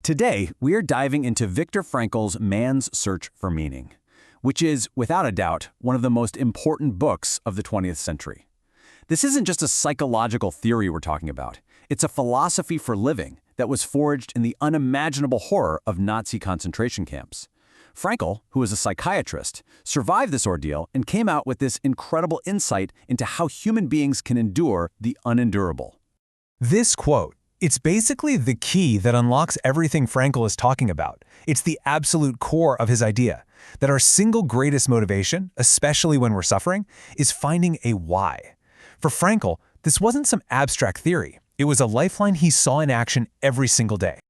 Today, we're diving into Viktor Frankl's Man's Search for Meaning, which is, without a doubt, one of the most important books of the 20th century. This isn't just a psychological theory we're talking about. It's a philosophy for living that was forged in the unimaginable horror of Nazi concentration camps. Frankl, who was a psychiatrist, survived this ordeal and came out with this incredible insight into how human beings can endure the unendurable. This quote, it's basically the key that unlocks everything Frankl is talking about. It's the absolute core of his idea, that our single greatest motivation, especially when we're suffering, is finding a why. For Frankl, this wasn't some abstract theory. It was a lifeline he saw in action every single day.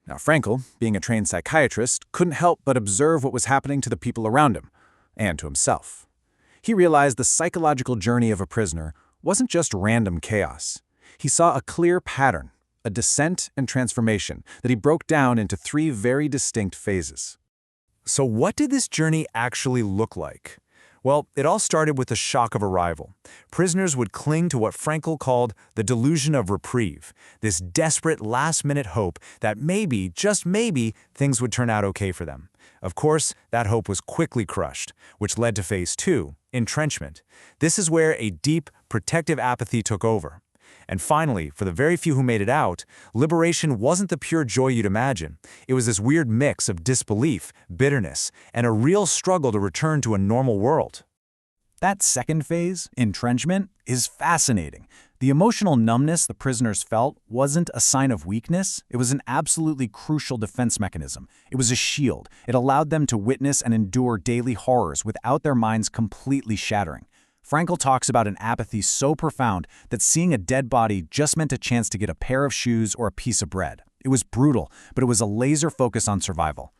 Now, Frankl, being a trained psychiatrist, couldn't help but observe what was happening to the people around him, and to himself. He realized the psychological journey of a prisoner wasn't just random chaos. He saw a clear pattern, a descent and transformation that he broke down into three very distinct phases. So what did this journey actually look like? Well, it all started with the shock of arrival. Prisoners would cling to what Frankl called the delusion of reprieve, this desperate last-minute hope that maybe, just maybe, things would turn out okay for them. Of course, that hope was quickly crushed, which led to phase 2, entrenchment. This is where a deep, protective apathy took over. And finally, for the very few who made it out, liberation wasn't the pure joy you'd imagine. It was this weird mix of disbelief, bitterness, and a real struggle to return to a normal world. That second phase, entrenchment, is fascinating. The emotional numbness the prisoners felt wasn't a sign of weakness. It was an absolutely crucial defense mechanism. It was a shield. It allowed them to witness and endure daily horrors without their minds completely shattering. Frankl talks about an apathy so profound that seeing a dead body just meant a chance to get a pair of shoes or a piece of bread. It was brutal, but it was a laser focus on survival.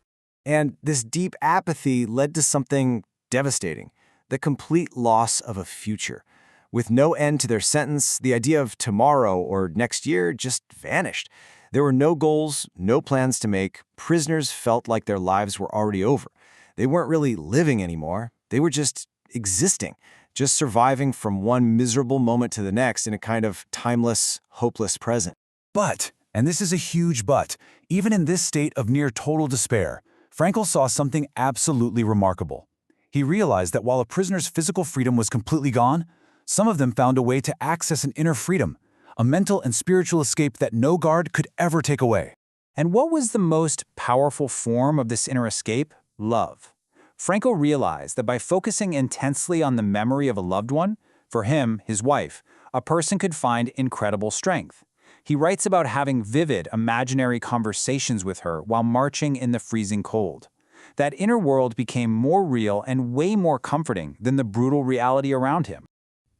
And this deep apathy led to something devastating, the complete loss of a future. With no end to their sentence, the idea of tomorrow or next year just vanished. There were no goals, no plans to make. Prisoners felt like their lives were already over. They weren't really living anymore. They were just existing. Just surviving from one miserable moment to the next in a kind of timeless, hopeless present. But, and this is a huge but, even in this state of near total despair, Frankl saw something absolutely remarkable. He realized that while a prisoner's physical freedom was completely gone, some of them found a way to access an inner freedom, a mental and spiritual escape that no guard could ever take away. And what was the most powerful form of this inner escape? Love. Frankl realized that by focusing intensely on the memory of a loved one, for him, his wife, a person could find incredible strength. He writes about having vivid, imaginary conversations with her while marching in the freezing cold. That inner world became more real and way more comforting than the brutal reality around him.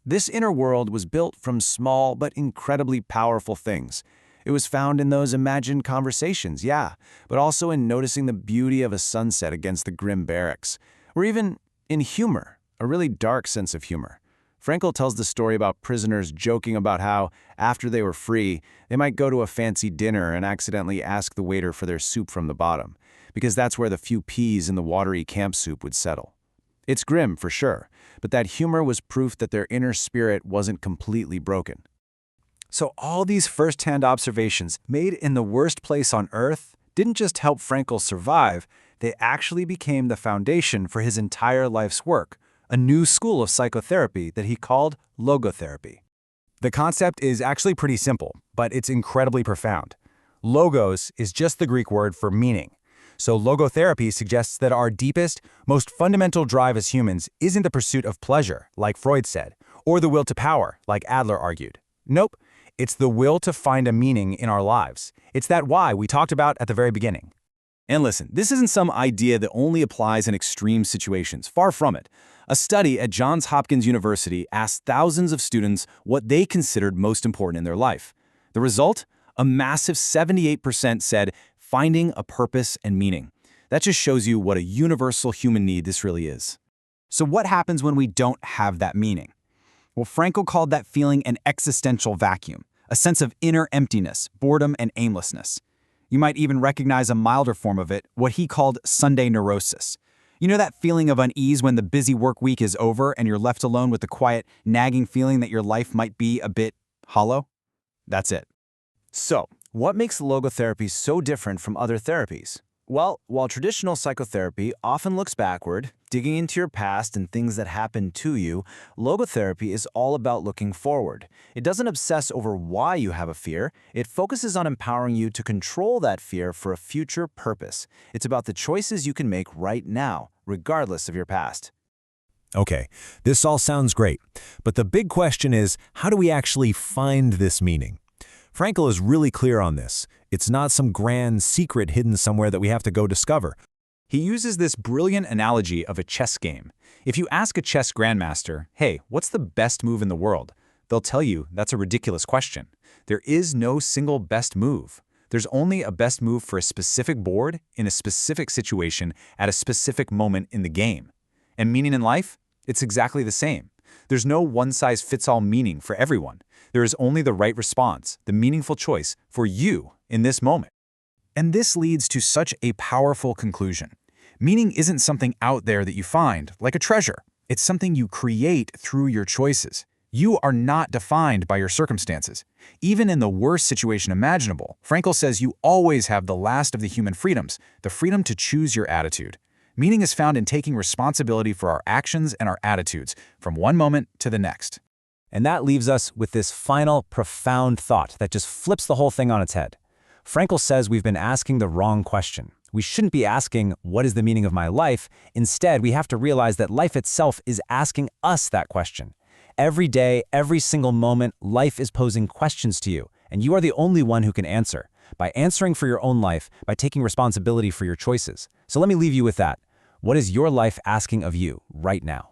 This inner world was built from small but incredibly powerful things. It was found in those imagined conversations, yeah, but also in noticing the beauty of a sunset against the grim barracks, or even in humor, a really dark sense of humor. Frankl tells the story about prisoners joking about how, after they were free, they might go to a fancy dinner and accidentally ask the waiter for their soup from the bottom, because that's where the few peas in the watery camp soup would settle. It's grim, for sure, but that humor was proof that their inner spirit wasn't completely broken. So all these first-hand observations made in the worst place on Earth didn't just help Frankl survive, they actually became the foundation for his entire life's work, a new school of psychotherapy that he called logotherapy. The concept is actually pretty simple, but it's incredibly profound. Logos is just the Greek word for meaning. So logotherapy suggests that our deepest, most fundamental drive as humans isn't the pursuit of pleasure, like Freud said, or the will to power, like Adler argued. Nope. It's the will to find a meaning in our lives. It's that why we talked about at the very beginning. And listen, this isn't some idea that only applies in extreme situations. Far from it. A study at Johns Hopkins University asked thousands of students what they considered most important in their life. The result? A massive 78% said finding a purpose and meaning. That just shows you what a universal human need this really is. So what happens when we don't have that meaning? Well, Frankl called that feeling an existential vacuum, a sense of inner emptiness, boredom, and aimlessness. You might even recognize a milder form of it, what he called Sunday neurosis. You know that feeling of unease when the busy work week is over and you're left alone with the quiet, nagging feeling that your life might be a bit hollow? That's it. So, What makes logotherapy so different from other therapies? Well, while traditional psychotherapy often looks backward, digging into your past and things that happened to you, logotherapy is all about looking forward. It doesn't obsess over why you have a fear. It focuses on empowering you to control that fear for a future purpose. It's about the choices you can make right now, regardless of your past. Okay, this all sounds great, but the big question is, how do we actually find this meaning? Frankl is really clear on this. It's not some grand secret hidden somewhere that we have to go discover. He uses this brilliant analogy of a chess game. If you ask a chess grandmaster, hey, what's the best move in the world? They'll tell you that's a ridiculous question. There is no single best move. There's only a best move for a specific board, in a specific situation, at a specific moment in the game. And meaning in life? It's exactly the same. There's no one-size-fits-all meaning for everyone. There is only the right response, the meaningful choice, for you in this moment. And this leads to such a powerful conclusion. Meaning isn't something out there that you find, like a treasure. It's something you create through your choices. You are not defined by your circumstances. Even in the worst situation imaginable, Frankl says you always have the last of the human freedoms, the freedom to choose your attitude. Meaning is found in taking responsibility for our actions and our attitudes from one moment to the next. And that leaves us with this final, profound thought that just flips the whole thing on its head. Frankl says we've been asking the wrong question. We shouldn't be asking, what is the meaning of my life? Instead, we have to realize that life itself is asking us that question. Every day, every single moment, life is posing questions to you, and you are the only one who can answer. By answering for your own life, by taking responsibility for your choices. So let me leave you with that. What is your life asking of you right now?